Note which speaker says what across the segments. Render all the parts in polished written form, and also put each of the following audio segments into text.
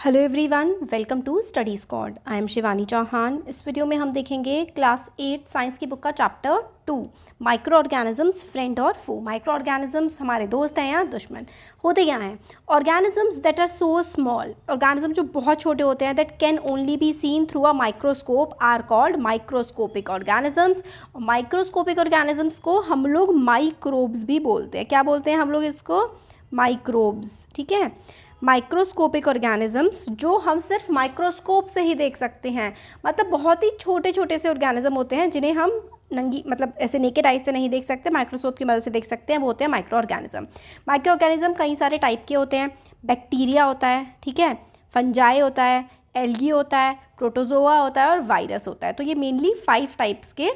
Speaker 1: Hello everyone, welcome to study squad. I am Shivani Chauhan. इस video में हम देखेंगे क्लास 8 साइंस की बुक का चैप्टर 2 माइक्रो ऑर्गेनिजम्स फ्रेंड और फो। माइक्रो ऑर्गेनिजम्स हमारे दोस्त हैं या दुश्मन। होते क्या हैं? Organisms that are so small, organism जो बहुत छोटे होते हैं, that can only be seen through a microscope are called microscopic organisms. Microscopic organisms को हम लोग माइक्रोब्स भी बोलते हैं। क्या बोलते हैं हम लोग इसको? माइक्रोब्स। ठीक है, माइक्रोस्कोपिक ऑर्गेनिजम्स जो हम सिर्फ माइक्रोस्कोप से ही देख सकते हैं, मतलब बहुत ही छोटे छोटे से ऑर्गेनिज्म होते हैं जिन्हें हम नंगी मतलब ऐसे नेकेड आई से नहीं देख सकते, माइक्रोस्कोप की मदद से देख सकते हैं, वो होते हैं माइक्रो ऑर्गेनिज्म। माइक्रो ऑर्गेनिज्म कई सारे टाइप के होते हैं। बैक्टीरिया होता है, ठीक है, फंजाई होता है, एल्गी होता है, प्रोटोजोआ होता है और वायरस होता है। तो ये मेनली 5 टाइप्स के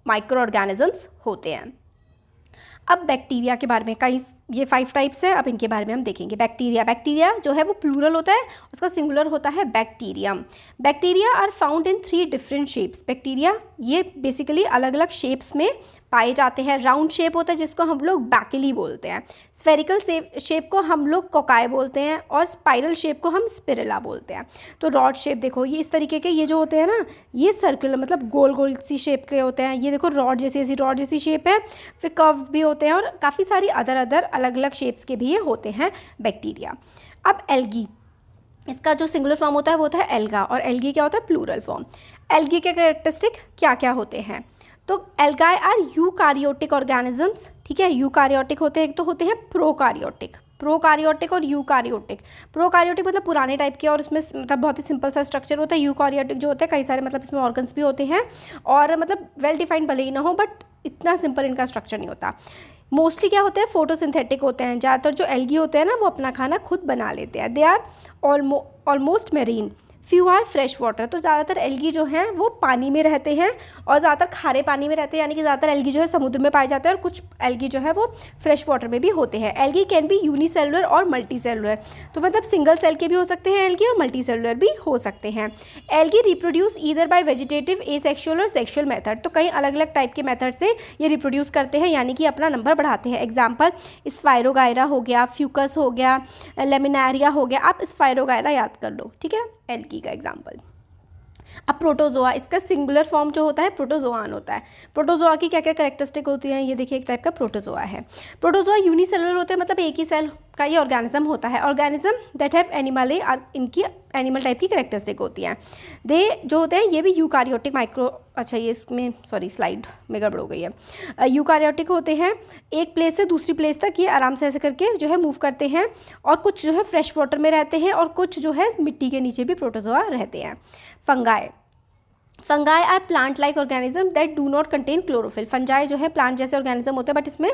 Speaker 1: माइक्रो ऑर्गेनिजम्स होते हैं। अब बैक्टीरिया के बारे में कई ये 5 टाइप्स हैं, अब इनके बारे में हम देखेंगे। बैक्टीरिया जो है वो प्लूरल होता है, उसका सिंगुलर होता है bacterium. Bacteria are found in 3 different shapes. Bacteria ये बेसिकली अलग अलग शेप्स में पाए जाते हैं। राउंड शेप होता है जिसको हम लोग बैकिली बोलते हैं, स्फेरिकल शेप को हम लोग कोकाई बोलते हैं और स्पाइरल शेप को हम स्पिरुला बोलते हैं। तो रॉड शेप देखो, ये इस तरीके के ये जो होते हैं ना, ये सर्कुलर मतलब गोल गोल सी शेप के होते हैं। ये देखो रॉड जैसी शेप है, फिर कर्व भी होते हैं और काफ़ी सारी अदर अलग अलग शेप्स के भी ये होते हैं बैक्टीरिया। अब एल्गी, इसका जो सिंगुलर फॉर्म होता है वो होता है एल्गा, और एल्गी क्या होता है? Plural form. एल्गी के कैरेक्टरिस्टिक क्या क्या होते हैं? तो एल्गाई आर यूकारियोटिक ऑर्गेनिजम्स। ठीक है, यूकारियोटिक होते हैं, एक तो होते हैं प्रोकारियोटिक और यूकारियोटिक। प्रोकारियोटिक मतलब पुराने टाइप के और उसमें मतलब बहुत ही सिंपल सा स्ट्रक्चर होता है। यूकारियोटिक जो होते हैं कई सारे मतलब इसमें ऑर्गन्स भी होते हैं और मतलब वेल डिफाइंड भले ही ना हो, बट इतना सिंपल इनका स्ट्रक्चर नहीं होता। मोस्टली क्या होते हैं? फोटोसिंथेटिक होते हैं। ज़्यादातर जो एल्गी होते हैं ना वो अपना खाना खुद बना लेते हैं। They are almost marine, few are fresh water. तो ज़्यादातर एल्गी जो हैं वो पानी में रहते हैं और ज़्यादातर खारे पानी में रहते हैं, यानी कि ज़्यादातर एल्गी जो है समुद्र में पाए जाते हैं और कुछ एल्गी जो है वो फ्रेश वाटर में भी होते हैं। एल्गी कैन बी यूनिसेलुलर और मल्टी सेलुलर, तो मतलब सिंगल सेल के भी हो सकते हैं एल्गी और मल्टी सेलुलर भी हो सकते हैं। Algae reproduce either by vegetative, asexual और सेक्सुअल मेथड। तो कई अलग अलग टाइप के मेथड से ये रिप्रोड्यूस करते हैं, यानी कि अपना नंबर बढ़ाते हैं। एग्जाम्पल स्पाइरोगायरा हो गया, फ्यूकस हो गया, लेमिनारिया हो गया। आप स्पाइरोगायरा याद कर लो, ठीक है, एल्गी का एग्जाम्पल। अब प्रोटोजोआ, इसका सिंगुलर फॉर्म जो होता है प्रोटोजोआन होता है। प्रोटोजोआ की क्या क्या कैरेक्टरिस्टिक होती हैं? ये देखिए, एक टाइप का प्रोटोजोआ है। प्रोटोजोआ यूनिसेलुलर होते हैं, मतलब एक ही सेल का ये ऑर्गेनिज्म होता है। ऑर्गेनिज्म दैट हैव एनिमल, इनकी एनिमल टाइप की कैरेक्टरिस्टिक होती हैं। दे जो होते हैं ये भी यूकारियोटिक माइक्रो, अच्छा ये इसमें सॉरी स्लाइड में गड़बड़ हो गई है। यूकारियोटिक होते हैं, एक प्लेस से दूसरी प्लेस तक ये आराम से ऐसे करके जो है मूव करते हैं, और कुछ जो है फ्रेश वाटर में रहते हैं और कुछ जो है मिट्टी के नीचे भी प्रोटोजोआ रहते हैं। Fungi are plant like organism that do not contain chlorophyll. Fungi जो है प्लांट जैसे ऑर्गेनिज्म होते हैं बट इसमें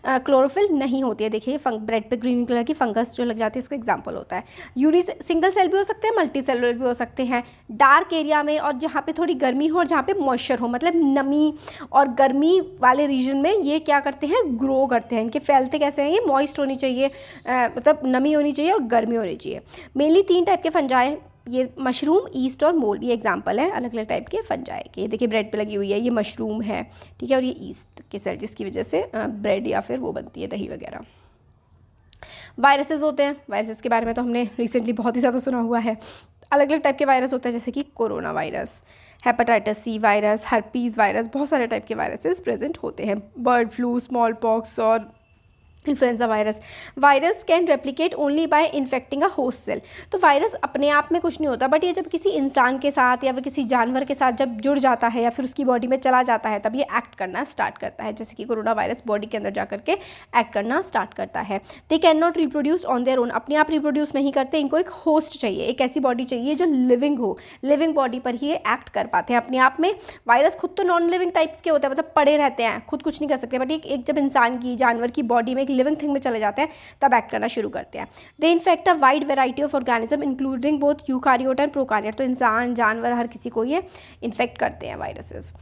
Speaker 1: क्लोरोफिल नहीं होती है। देखिए ब्रेड पे ग्रीन कलर की फंगस जो लग जाती है, इसका एग्जांपल होता है। सिंगल सेल भी हो सकते हैं, मल्टी सेलुलर भी हो सकते हैं। डार्क एरिया में और जहाँ पे थोड़ी गर्मी हो और जहाँ पे मॉइस्चर हो, मतलब नमी और गर्मी वाले रीजन में ये क्या करते हैं? ग्रो करते हैं। इनके फैलते कैसे हैं? ये मॉइस्ट होनी चाहिए, मतलब नमी होनी चाहिए और गर्मी होनी चाहिए। मेनली 3 टाइप के फंजाई, ये मशरूम, ईस्ट और मोल्ड, ये एग्जांपल है अलग अलग टाइप के फंजाई के। ये देखिए ब्रेड पे लगी हुई है, ये मशरूम है, ठीक है, और ये ईस्ट की सेल जिसकी वजह से ब्रेड या फिर वो बनती है दही वगैरह। वायरसेस होते हैं, वायरसेस के बारे में तो हमने रिसेंटली बहुत ही ज़्यादा सुना हुआ है। अलग अलग टाइप के वायरस होते हैं, जैसे कि corona virus, hepatitis C virus, herpes virus, बहुत सारे टाइप के वायरसेस प्रेजेंट होते हैं। बर्ड फ्लू, स्मॉल पॉक्स और influenza virus can replicate only by infecting a host cell. तो वायरस अपने आप में कुछ नहीं होता, बट ये जब किसी इंसान के साथ या फिर किसी जानवर के साथ जब जुड़ जाता है या फिर उसकी बॉडी में चला जाता है, तब ये एक्ट करना स्टार्ट करता है। जैसे कि कोरोना वायरस बॉडी के अंदर जा करके एक्ट करना स्टार्ट करता है। They can not reproduce on their own, अपने आप रिप्रोड्यूस नहीं करते, इनको एक होस्ट चाहिए, एक ऐसी बॉडी चाहिए जो लिविंग हो, लिविंग बॉडी पर ही ये एक्ट कर पाते हैं अपने आप में। वायरस खुद तो नॉन लिविंग टाइप्स के होते हैं, मतलब पड़े रहते हैं, खुद कुछ नहीं कर सकते, बट एक जब इंसान की, जानवर की बॉडी में लिविंग थिंग में चले जाते हैं तब एक्ट करना शुरू करते हैं। They infect a wide variety of organism including both eukaryote and prokaryote. तो इंसान, जानवर, हर किसी को ये इन्फेक्ट करते हैं viruses.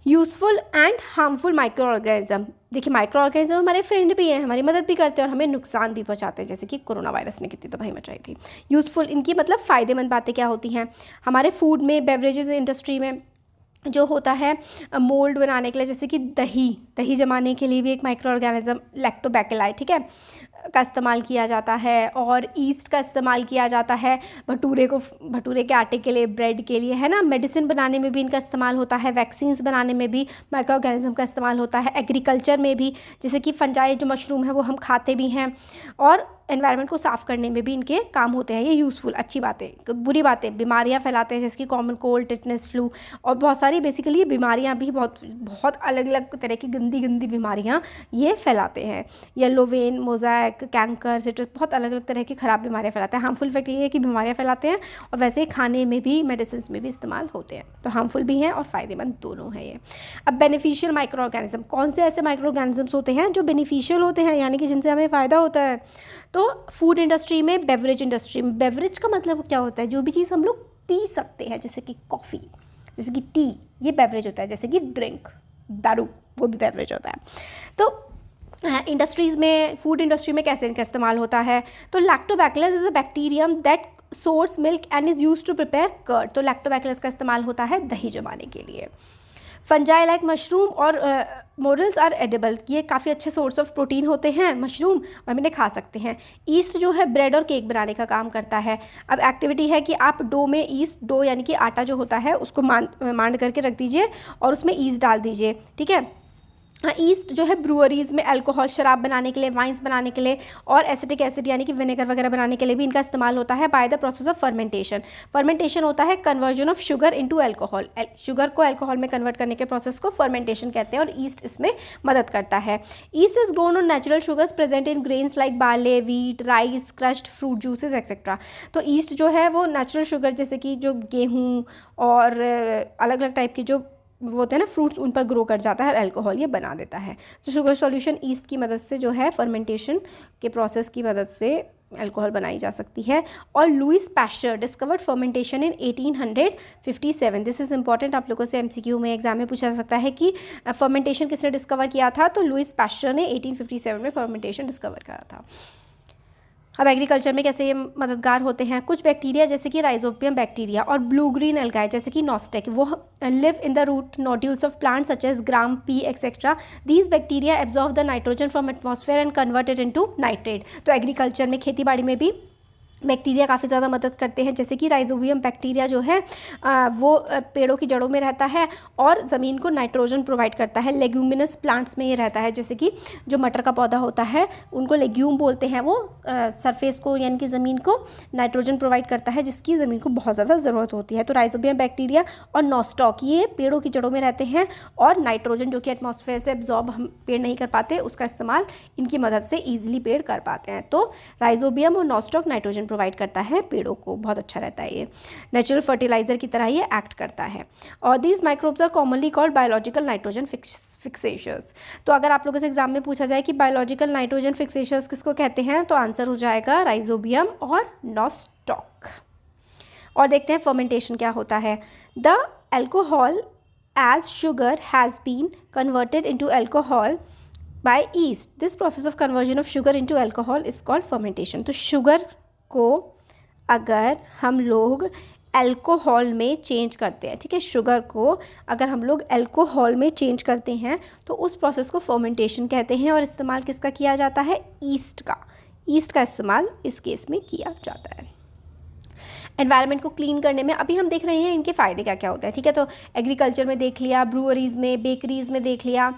Speaker 1: Useful and harmful micro organism, देखिए माइक्रो ऑर्गेनिज्म हमारे फ्रेंड भी हैं, हमारी मदद भी करते हैं और हमें नुकसान भी पहुंचाते हैं, जैसे कि कोरोना वायरस ने कितनी तबाही मचाई थी। यूजफुल, इनकी मतलब फ़ायदेमंद बातें क्या होती हैं? हमारे फूड में, बेवरेजेस इंडस्ट्री में जो होता है मोल्ड बनाने के लिए, जैसे कि दही जमाने के लिए भी एक माइक्रो ऑर्गेनिज्म लैक्टोबैसिलस, ठीक है, का इस्तेमाल किया जाता है और ईस्ट का इस्तेमाल किया जाता है भटूरे के आटे के लिए, ब्रेड के लिए, है ना। मेडिसिन बनाने में भी इनका इस्तेमाल होता है, वैक्सीन्स बनाने में भी माइक्रो ऑर्गेनिज्म का इस्तेमाल होता है, एग्रीकल्चर में भी, जैसे कि फंजाई जो मशरूम है वो हम खाते भी हैं, और एनवायरनमेंट को साफ़ करने में भी इनके काम होते हैं। ये यूज़फुल, अच्छी बातें। बुरी बातें, बीमारियां फैलाते हैं जैसे कि कॉमन कोल्ड, टिटनेस, फ्लू और बहुत सारी बेसिकली ये बीमारियां भी बहुत अलग अलग तरह की गंदी बीमारियां ये फैलाते हैं। Yellow vein, mosaic, canker, citrus, बहुत अलग अलग तरह की ख़राब बीमारियां फैलाते हैं। हार्मफुल इफेक्ट ये है कि बीमारियां फैलाते हैं और वैसे खाने में भी, मेडिसिन में भी इस्तेमाल होते हैं। तो हार्मफुल भी हैं और फ़ायदेमंद दोनों हैं ये। अब बेनिफिशियल माइक्रो ऑर्गेनिज्म, कौन से ऐसे माइक्रो ऑर्गेनिजम्स होते हैं जो बेनिफिशियल होते हैं, यानी कि जिनसे हमें फ़ायदा होता है? तो फूड इंडस्ट्री में, बेवरेज इंडस्ट्री में। बेवरेज का मतलब क्या होता है? जो भी चीज़ हम लोग पी सकते हैं, जैसे कि कॉफ़ी, जैसे कि टी, ये बेवरेज होता है। जैसे कि ड्रिंक, दारू, वो भी बेवरेज होता है। तो इंडस्ट्रीज़ में, फूड इंडस्ट्री में कैसे इनका इस्तेमाल होता है? तो lactobacillus is a bacterium that sours milk and is use to prepare curd. तो लैक्टोबैसिलस का इस्तेमाल होता है दही जमाने के लिए। फंजाई लाइक मशरूम और मोरल्स आर एडिबल, ये काफ़ी अच्छे सोर्स ऑफ प्रोटीन होते हैं मशरूम, और हम इन्हें खा सकते हैं। ईस्ट जो है ब्रेड और केक बनाने का काम करता है। अब एक्टिविटी है कि आप डो में ईस्ट, डो यानी कि आटा जो होता है उसको मांड करके रख दीजिए और उसमें ईस्ट डाल दीजिए, ठीक है। ईस्ट जो है ब्रूअरीज़ में अल्कोहल, शराब बनाने के लिए, वाइन्स बनाने के लिए और एसिटिक एसिड यानी कि विनेगर वगैरह बनाने के लिए भी इनका इस्तेमाल होता है by the process of fermentation. Fermentation होता है conversion of sugar into alcohol. Sugar को अल्कोहल में कन्वर्ट करने के प्रोसेस को फर्मेंटेशन कहते हैं और ईस्ट इसमें मदद करता है। East is grown on natural sugars present in grains like barley, wheat, rice, crushed fruit juices etcetera. तो ईस्ट जो है वो नेचुरल शुगर, जैसे कि जो गेहूँ और अलग अलग टाइप की जो वो होते हैं ना फ्रूट्स, उन पर ग्रो कर जाता है और अल्कोहल ये बना देता है। तो शुगर सॉल्यूशन ईस्ट की मदद से जो है फर्मेंटेशन के प्रोसेस की मदद से अल्कोहल बनाई जा सकती है। और Louis Pasteur discovered fermentation in 1857। This is important, आप लोगों से एमसीक्यू में एग्जाम में पूछा जा सकता है कि फर्मेंटेशन किसने डिस्कवर किया था? तो लुइस पैस्चर ने 1857 में फर्मेंटेशन डिस्कवर करा था। अब एग्रीकल्चर में कैसे ये मददगार होते हैं? कुछ बैक्टीरिया जैसे कि राइजोबियम बैक्टीरिया और ब्लू ग्रीन एल्गाई जैसे कि नॉस्टेक, वो live in the root nodules of plants such as gram, pea etcetera. These bacteria absorb the nitrogen from atmosphere and convert it into nitrate. तो agriculture में, खेती बाड़ी में भी बैक्टीरिया काफ़ी ज़्यादा मदद करते हैं। जैसे कि राइजोबियम बैक्टीरिया जो है वो पेड़ों की जड़ों में रहता है और ज़मीन को नाइट्रोजन प्रोवाइड करता है। लेग्यूमिनस प्लांट्स में ये रहता है, जैसे कि जो मटर का पौधा होता है उनको लेग्यूम बोलते हैं। वो सरफेस को यानी कि ज़मीन को नाइट्रोजन प्रोवाइड करता है जिसकी ज़मीन को बहुत ज़्यादा ज़रूरत होती है। तो राइजोबियम बैक्टीरिया और नॉस्टॉक ये पेड़ों की जड़ों में रहते हैं और नाइट्रोजन जो कि एटमॉस्फेयर से एब्जॉर्ब हम पेड़ नहीं कर पाते, उसका इस्तेमाल इनकी मदद से ईजिली पेड़ कर पाते हैं। तो राइजोबियम और नॉस्टॉक नाइट्रोजन प्रोवाइड करता है पेड़ों को, बहुत अच्छा रहता है। ये नेचुरल फर्टिलाइजर की तरह ये एक्ट करता है। और these microbes are commonly called biological nitrogen fixers. तो अगर आप लोगों से एग्जाम में पूछा जाए कि बायोलॉजिकल नाइट्रोजन फिक्सेशर्स किसको कहते हैं, तो आंसर हो जाएगा राइजोबियम और नॉस्टॉक। और देखते हैं फर्मेंटेशन क्या होता है। The alcohol as sugar has been converted into alcohol by yeast. This process of conversion of sugar into alcohol is called fermentation. तो शुगर को अगर हम लोग अल्कोहल में चेंज करते हैं, ठीक है, शुगर को अगर हम लोग अल्कोहल में चेंज करते हैं तो उस प्रोसेस को फर्मेंटेशन कहते हैं। और इस्तेमाल किसका किया जाता है? ईस्ट का। ईस्ट का इस्तेमाल इस केस में किया जाता है। एनवायरनमेंट को क्लीन करने में अभी हम देख रहे हैं इनके फ़ायदे क्या क्या होते हैं, ठीक है। तो एग्रीकल्चर में देख लिया, ब्रूअरीज़ में, बेकरीज़ में देख लिया,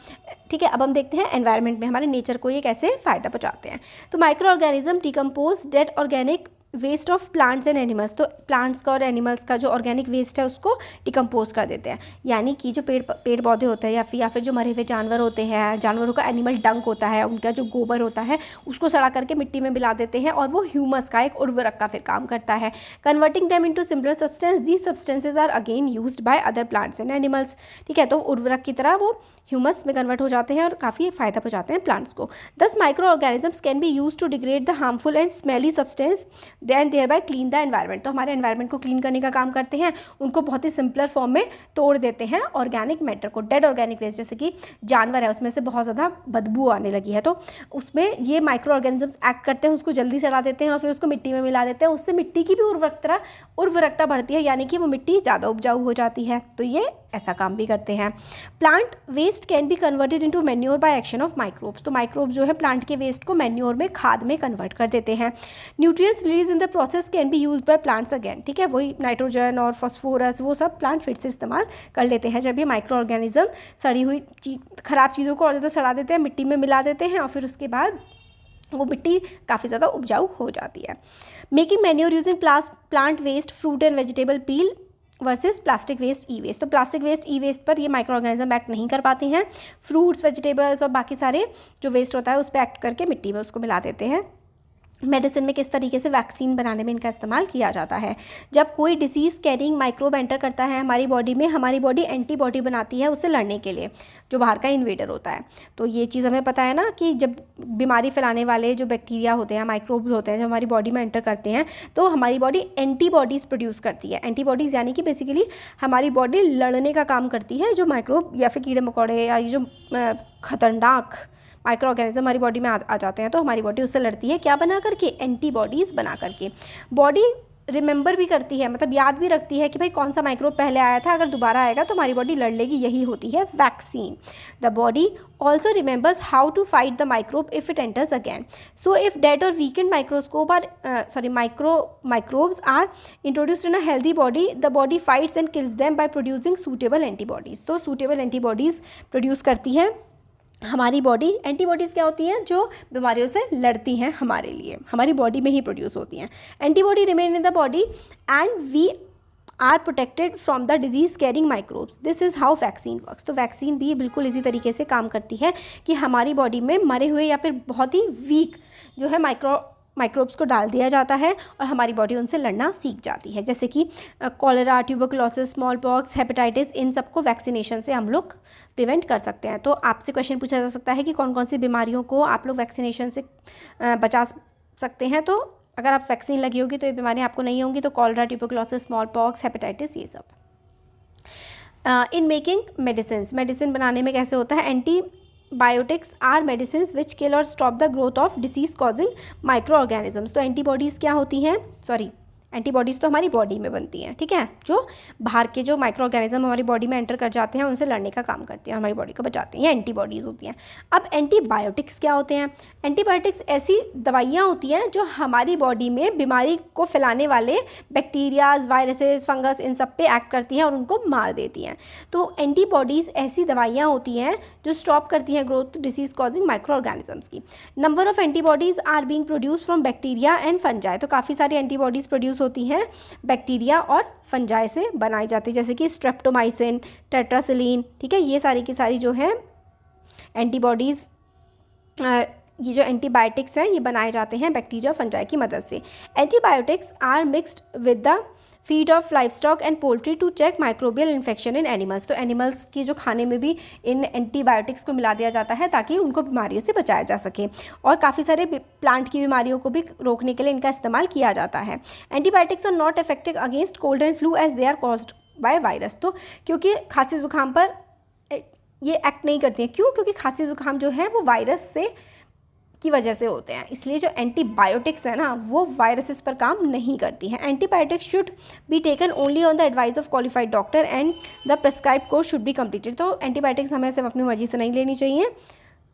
Speaker 1: ठीक है। अब हम देखते हैं एनवायरनमेंट में हमारे नेचर को ये कैसे फ़ायदा पहुंचाते हैं। तो micro organism decompose dead organic waste of plants and animals. तो प्लांट्स का और एनिमल्स का जो ऑर्गेनिक वेस्ट है उसको डिकम्पोज कर देते हैं, यानी कि जो पेड़ पौधे होते हैं या फिर जो मरे हुए जानवर होते हैं, जानवरों का एनिमल डंक होता है, उनका जो गोबर होता है उसको सड़ा करके मिट्टी में मिला देते हैं और वो ह्यूमस का, एक उर्वरक का फिर काम करता है। Converting them into simpler substance, these substances are again used by other plants and animals, ठीक है। तो उर्वरक की तरह वो ह्यूमस में कन्वर्ट हो जाते हैं और काफ़ी फ़ायदा पहुँचाते हैं प्लांट्स को। दस micro organisms can be use to degrade the harmful and smelly substance then thereby clean the environment. तो हमारे एनवायरनमेंट को क्लीन करने का काम करते हैं, उनको बहुत ही सिंपलर फॉर्म में तोड़ देते हैं ऑर्गेनिक मैटर को। डेड ऑर्गेनिक वेस्ट, जैसे कि जानवर है उसमें से बहुत ज़्यादा बदबू आने लगी है तो उसमें ये माइक्रो ऑर्गेनिजम्स एक्ट करते हैं, उसको जल्दी सड़ा देते हैं और फिर उसको मिट्टी में मिला देते हैं। उससे मिट्टी की भी उर्वरकता बढ़ती है, यानी कि वो मिट्टी ज़्यादा उपजाऊ हो जाती है। तो ये ऐसा काम भी करते हैं। Plant waste can be converted into manure by action of microbes, तो माइक्रोब जो है प्लांट के वेस्ट को मैन्योर में, खाद में कन्वर्ट कर देते हैं। Nutrients release in the process can be used by plants again, ठीक है, वही नाइट्रोजन और फॉस्फोरस वो सब प्लांट फिर से इस्तेमाल कर लेते हैं जब ये माइक्रो ऑर्गेनिज्म सड़ी हुई ख़राब चीज़ों को और ज़्यादा सड़ा देते हैं, मिट्टी में मिला देते हैं और फिर उसके बाद वो मिट्टी काफ़ी ज़्यादा उपजाऊ हो जाती है। Making manure using plant waste, fruit and vegetable peel versus plastic waste, E waste, तो प्लास्टिक वेस्ट, ई वेस्ट पर ये माइक्रो ऑर्गेनिज्म एक्ट नहीं कर पाती हैं। फ्रूट्स, वेजिटेबल्स और बाकी सारे जो वेस्ट होता है उस पर एक्ट करके मिट्टी में उसको मिला देते हैं। मेडिसिन में किस तरीके से वैक्सीन बनाने में इनका इस्तेमाल किया जाता है। जब कोई डिसीज़ कैरिंग माइक्रोब एंटर करता है हमारी बॉडी में, हमारी बॉडी एंटीबॉडी बनाती है उससे लड़ने के लिए, जो बाहर का इन्वेडर होता है। तो ये चीज़ हमें पता है ना कि जब बीमारी फैलाने वाले जो बैक्टीरिया होते हैं, माइक्रोब्स होते हैं, जब हमारी बॉडी में एंटर करते हैं तो हमारी बॉडी एंटीबॉडीज़ प्रोड्यूस करती है। एंटीबॉडीज़ यानी कि बेसिकली हमारी बॉडी लड़ने का काम करती है जो माइक्रोब या फिर कीड़े मकोड़े या ये जो खतरनाक माइक्रो ऑर्गेनिज्म हमारी बॉडी में आ जाते हैं, तो हमारी बॉडी उससे लड़ती है, क्या बना करके, एंटीबॉडीज़ बना करके। बॉडी रिमेंबर भी करती है, मतलब याद भी रखती है कि भाई कौन सा माइक्रोब पहले आया था, अगर दोबारा आएगा तो हमारी बॉडी लड़ लेगी, यही होती है vaccine. The body also remembers how to fight the microbe if it enters again. So if dead और weakened microbes are introduced in a healthy body, the body fights and kills them by producing suitable antibodies. तो suitable antibodies produce करती है हमारी body. Antibodies क्या होती हैं, जो बीमारियों से लड़ती हैं हमारे लिए, हमारी बॉडी में ही प्रोड्यूस होती हैं। Antibody remain in the body and we are protected from the disease carrying microbes. This is how vaccine works. तो वैक्सीन भी बिल्कुल इसी तरीके से काम करती है कि हमारी बॉडी में मरे हुए या फिर बहुत ही वीक जो है माइक्रोब्स को डाल दिया जाता है और हमारी बॉडी उनसे लड़ना सीख जाती है। जैसे कि cholera, tuberculosis, smallpox, hepatitis, इन सबको वैक्सीनेशन से हम लोग प्रिवेंट कर सकते हैं। तो आपसे क्वेश्चन पूछा जा सकता है कि कौन कौन सी बीमारियों को आप लोग वैक्सीनेशन से बचा सकते हैं। तो अगर आप वैक्सीन लगी होगी तो ये बीमारियाँ आपको नहीं होंगी। तो cholera, tuberculosis, smallpox, hepatitis, ये सब। इन मेकिंग मेडिसिन बनाने में कैसे होता है, एंटीबायोटिक्स आर मेडिसिन विच किल और stop the growth of disease causing micro organisms. तो एंटीबॉडीज़ क्या होती हैं, एंटीबॉडीज़ तो हमारी बॉडी में बनती हैं, ठीक है, जो बाहर के जो माइक्रो ऑर्गेनिज्म हमारी बॉडी में एंटर कर जाते हैं उनसे लड़ने का काम करती हैं, हमारी बॉडी को बचाती हैं, एंटीबॉडीज़ होती हैं। अब एंटीबायोटिक्स क्या होते हैं, एंटीबायोटिक्स ऐसी दवाइयाँ होती हैं जो हमारी बॉडी में बीमारी को फैलाने वाले बैक्टीरियाज, वायरसेस, फंगस, इन सब पे एक्ट करती हैं और उनको मार देती हैं। तो एंटीबॉडीज़ ऐसी दवाइयाँ होती हैं जो स्टॉप करती हैं growth disease causing microorganisms की। Number of antibodies are being produce from bacteria and fungi. तो काफ़ी सारी एंटीबॉडीज़ प्रोड्यूस होती हैं बैक्टीरिया और फंजाई से बनाई जाती है, जैसे कि स्ट्रेप्टोमाइसिन, टेट्रासिलीन, ठीक है, ये सारी की सारी जो है एंटीबॉडीज़, ये जो एंटीबायोटिक्स हैं ये बनाए जाते हैं बैक्टीरिया और फंजाई की मदद से। Antibiotics are mixed with the feed of livestock and poultry to check microbial infection in animals. तो एनिमल्स की जो खाने में भी इन एंटीबायोटिक्स को मिला दिया जाता है ताकि उनको बीमारियों से बचाया जा सके, और काफ़ी सारे प्लांट की बीमारियों को भी रोकने के लिए इनका इस्तेमाल किया जाता है। Antibiotics are not effective against cold and flu as they are caused by virus. तो क्योंकि खांसी जुकाम पर ये एक्ट नहीं करती हैं, क्यों, क्योंकि खांसी जुकाम जो है वो वायरस से की वजह से होते हैं, इसलिए जो एंटीबायोटिक्स है ना वो वायरसेस पर काम नहीं करती हैं। Antibiotics should be taken only on the advice of qualified doctor and the prescribe course should be completed. तो एंटीबायोटिक्स हमें सिर्फ अपनी मर्जी से नहीं लेनी चाहिए,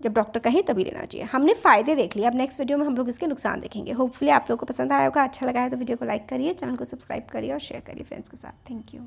Speaker 1: जब डॉक्टर कहें तभी लेना चाहिए। हमने फ़ायदे देख लिए, अब नेक्स्ट वीडियो में हम लोग इसके नुकसान देखेंगे। होपफुली आप लोगों को पसंद आया होगा, अच्छा लगा है तो वीडियो को लाइक करिए, चैनल को सब्सक्राइब करिए और शेयर करिए फ्रेंड्स के साथ। Thank you.